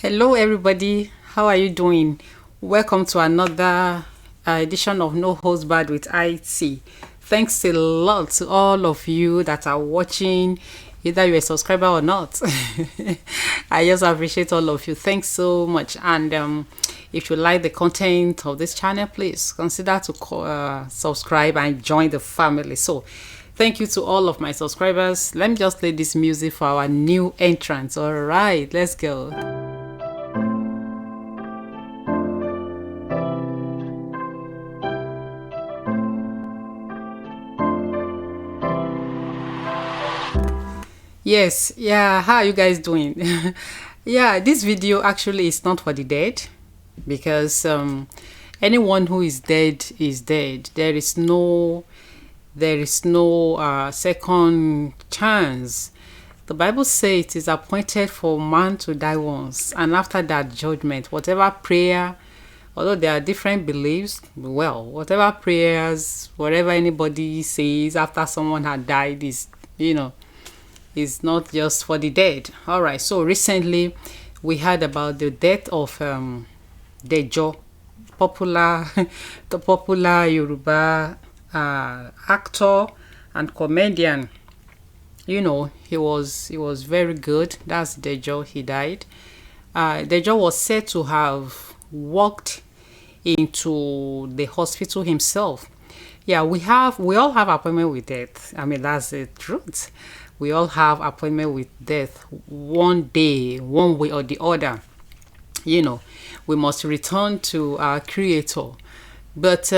Hello, everybody. How are you doing? Welcome to another edition of No Host Bad with IT. Thanks a lot to all of you that are watching, either you're a subscriber or not. I just appreciate all of you. Thanks so much. And if you like the content of this channel, please consider to subscribe and join the family. So, thank you to all of my subscribers. Let me just play this music for our new entrants. All right, let's go. Yes, yeah, how are you guys doing? Yeah, this video actually is not for the dead because anyone who is dead is dead. There is no second chance. The Bible says it is appointed for man to die once, and after that judgment. Whatever prayer, although there are different beliefs, well, whatever prayers, whatever anybody says after someone had died is not just for the dead. All right. So recently, we heard about the death of Dejo, popular, the popular Yoruba actor and comedian. He was very good. That's Dejo. He died. Dejo was said to have walked into the hospital himself. Yeah, we all have appointment with death. I mean, that's the truth. We all have appointment with death one day, one way or the other. We must return to our creator. But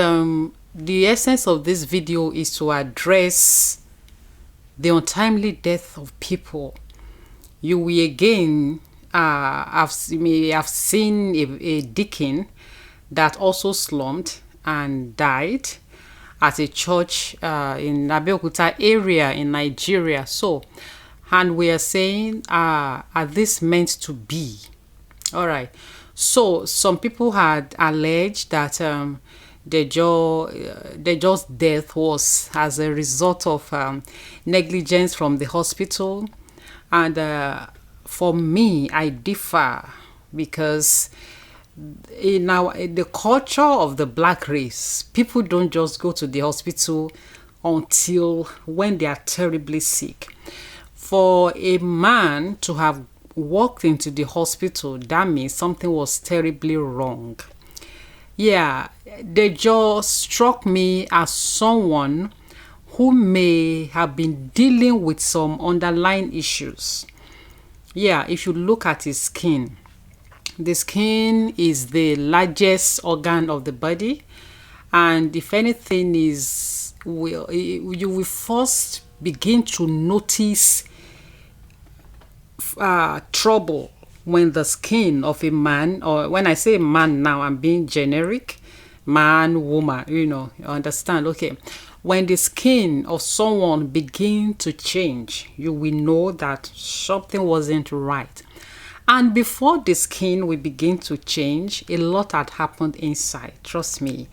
the essence of this video is to address the untimely death of people. You will again may have seen a deacon that also slumped and died at a church in Abeokuta area in Nigeria. So, and we are saying, are this meant to be? All right. So, some people had alleged that Dejo's death was as a result of negligence from the hospital. And for me, I differ because in the culture of the black race, people don't just go to the hospital until when they are terribly sick. For a man to have walked into the hospital, that means something was terribly wrong. Yeah, they just struck me as someone who may have been dealing with some underlying issues. Yeah, if you look at his skin, the skin is the largest organ of the body, and if anything you will first begin to notice trouble when the skin of a man, or when I say man now, I'm being generic, man, woman, you understand? Okay. When the skin of someone begin to change, you will know that something wasn't right. And before the skin will begin to change, a lot had happened inside. Trust me,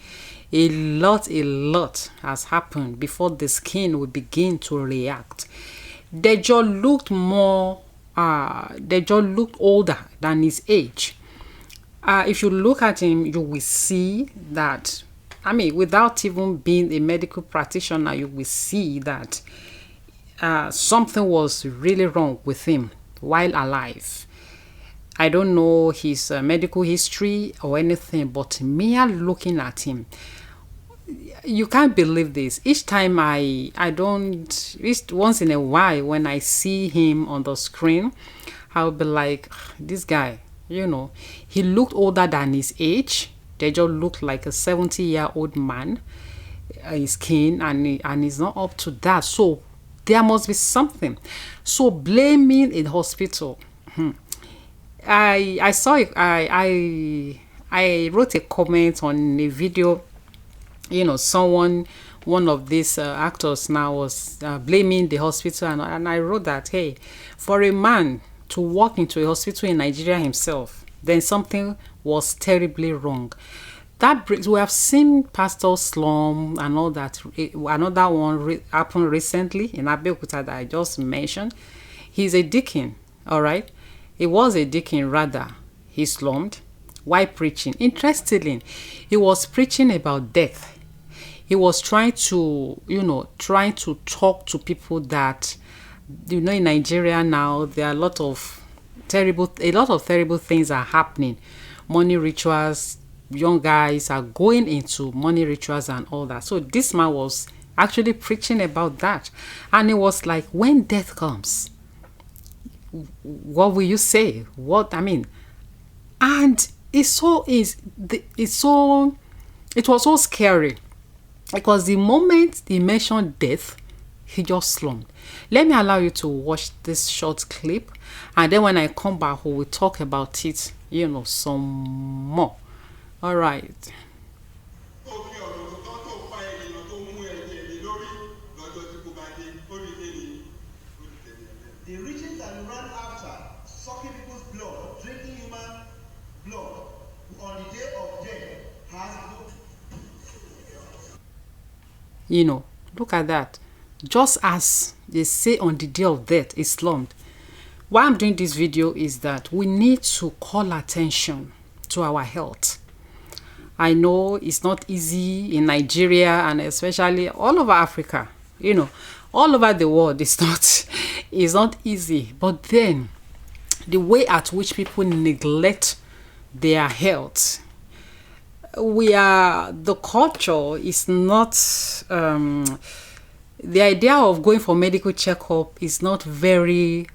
a lot has happened before the skin will begin to react. Dejo looked older than his age. If you look at him, you will see that, I mean, without even being a medical practitioner, you will see that something was really wrong with him while alive. I don't know his medical history or anything, but mere looking at him, you can't believe this. Each time once in a while when I see him on the screen, I'll be like, this guy, he looked older than his age. They just looked like a 70-year-old man, his skin, and he's not up to that. So there must be something. So blaming a hospital. I saw it. I wrote a comment on a video. One of these actors now was blaming the hospital, and I wrote that, hey, for a man to walk into a hospital in Nigeria himself, then something was terribly wrong. We have seen Pastor Slum and all that. Another one happened recently in Abeokuta that I just mentioned. He's a deacon, all right. He was a deacon rather. he slumped. Why preaching? Interestingly, he was preaching about death. He was trying to, trying to talk to people that, in Nigeria now, there are a lot of terrible things are happening. Money rituals, young guys are going into money rituals and all that. So this man was actually preaching about that. And it was like, when death comes, what will you say? And it was so scary, because the moment he mentioned death, he just slumped. Let me allow you to watch this short clip, and then when I come back, we will talk about it, some more. All right. The riches that you ran after, sucking people's blood, drinking human blood, on the day of death, has no. Look at that. Just as they say, on the day of death, he slumped. Why I'm doing this video is that we need to call attention to our health. I know it's not easy in Nigeria, and especially all over Africa, all over the world. It's not easy. But then the way at which people neglect their health, the culture is not, the idea of going for medical checkup is not very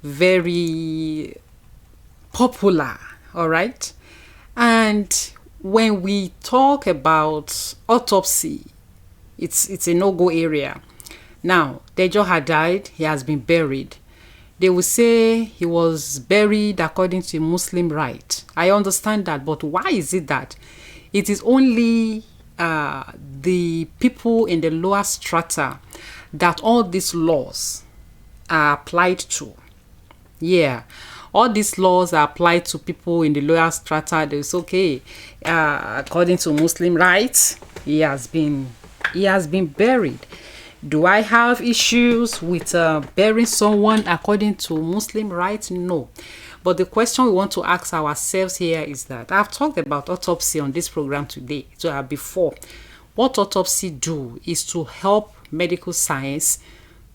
very popular. All right. And when we talk about autopsy, it's a no-go area. Now, Dejo had died. He has been buried. They will say he was buried according to Muslim rite. I understand that, but why is it that it is only the people in the lower strata that all these laws are applied to? Yeah, all these laws are applied to people in the lower strata. It's okay. According to Muslim rites, he has been buried. Do I have issues with burying someone according to Muslim rites? No. But the question we want to ask ourselves here is that I've talked about autopsy on this program today. So before, what autopsy do is to help medical science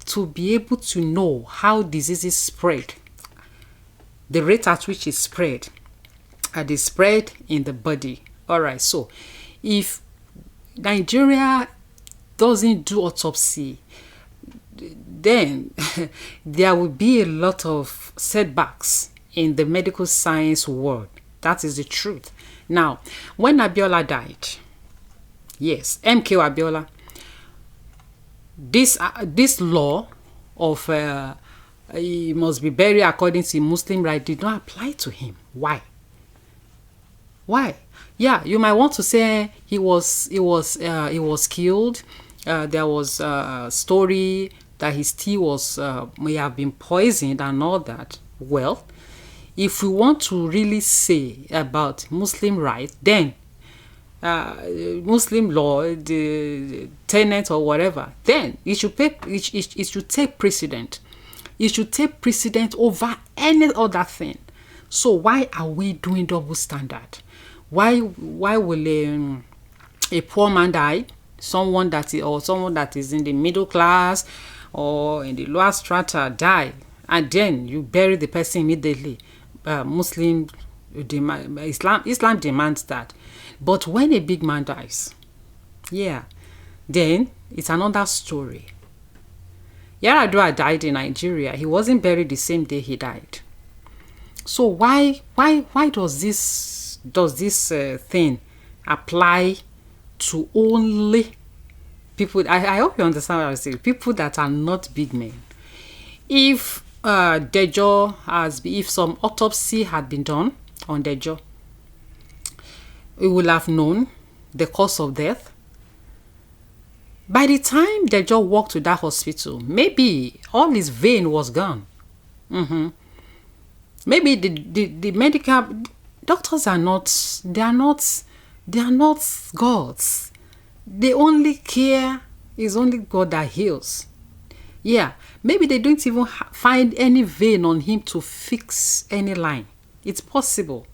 to be able to know how diseases spread, the rate at which it spread, and the spread in the body. All right. So if Nigeria doesn't do autopsy, then there will be a lot of setbacks in the medical science world. That is the truth. Now, when Abiola died, yes, MK Abiola, this law of he must be buried according to Muslim rite did not apply to him. Why? Yeah, you might want to say he was killed. There was a story that his tea may have been poisoned and all that. Well, if we want to really say about Muslim rights, then Muslim law, the tenet or whatever, then it should take precedent. It should take precedent over any other thing. So why are we doing double standard? Why will a poor man die? Someone that is in the middle class or in the lower strata die, and then you bury the person immediately? Islam demands that. But when a big man dies, yeah, then it's another story. Yaradua died in Nigeria. He wasn't buried the same day he died. So why does this thing apply to only people? I hope you understand what I say. People that are not big men. If if some autopsy had been done on Dejo, we will have known the cause of death. By the time Dejo walked to that hospital, maybe all his vein was gone. Maybe the medical doctors are not gods. They only care. It's only God that heals. Yeah, maybe they don't even find any vein on him to fix any line. It's possible.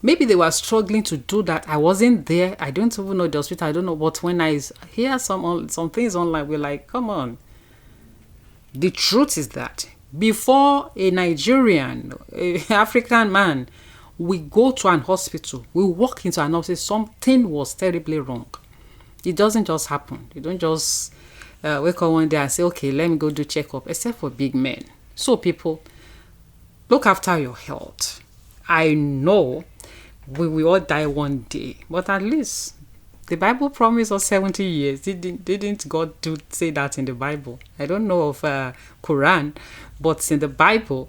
Maybe they were struggling to do that. I wasn't there. I don't even know the hospital. I don't know. But when I hear some things online, we're like, come on. The truth is that before a Nigerian, a African man, we go to an hospital, we walk into an hospital, something was terribly wrong. It doesn't just happen. You don't just wake up one day and say, okay, let me go do checkup, except for big men. So people, look after your health. I know we will all die one day, but at least the Bible promised us 70 years. Didn't God say that in the Bible? I don't know of Quran, but in the Bible,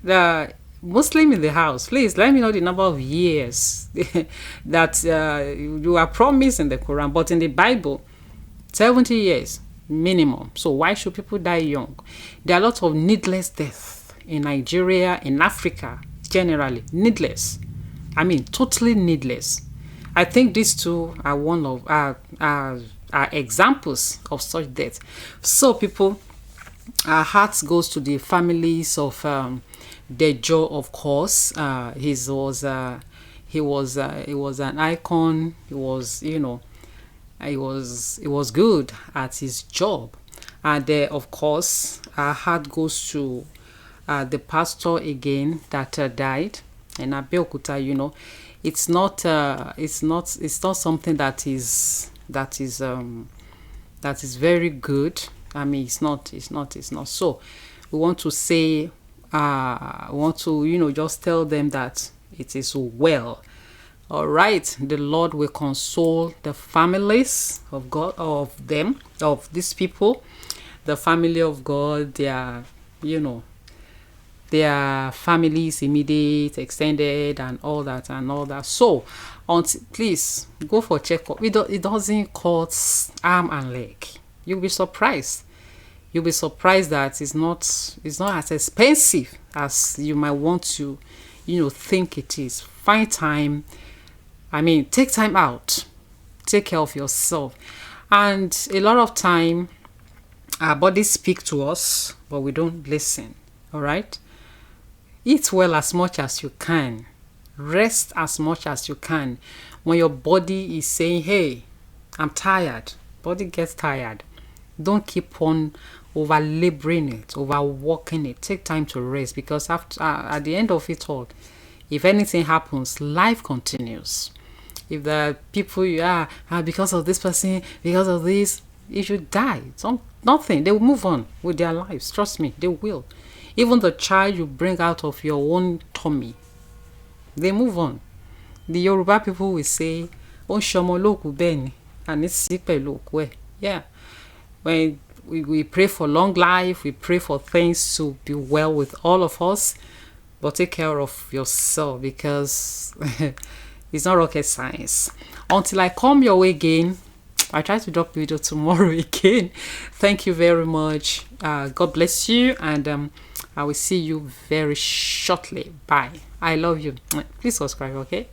the Muslim in the house, please let me know the number of years that you are promised in the Quran. But in the Bible, 70 years minimum. So why should people die young? There are a lot of needless death in Nigeria, in Africa, generally. Needless. I mean, totally needless. I think these two are one of are examples of such death. So people, our hearts goes to the families of Dejo, of course. He was an icon. He was, he was good at his job. And of course, our heart goes to the pastor again that died in Abeokuta. It's not something that is very good. I mean, it's not. So we want to say, we want to, just tell them that it is well. All right, the Lord will console the families of God, of these people, the family of God, their families, immediate, extended, and all that. So, please go for checkup. It doesn't cost arm and leg. You'll be surprised. You'll be surprised that it's not as expensive as you might want to, think it is. Find time. I mean, take time out. Take care of yourself. And a lot of time, our bodies speak to us, but we don't listen. All right? Eat well as much as you can. Rest as much as you can. When your body is saying, hey, I'm tired, body gets tired. Don't keep on over laboring it, overworking it. Take time to rest, because at the end of it all, if anything happens, life continues. If the people you are because of this person, because of this, if you die, nothing. They will move on with their lives. Trust me, they will. Even the child you bring out of your own tummy, they move on. The Yoruba people will say, "O shomo loku beni," and it's sipe loku. Yeah. When we pray for long life, we pray for things to be well with all of us, but take care of yourself, because it's not rocket science. Until I come your way again, I try to drop video tomorrow again. Thank you very much. God bless you, and I will see you very shortly. Bye. I love you. Please subscribe, okay?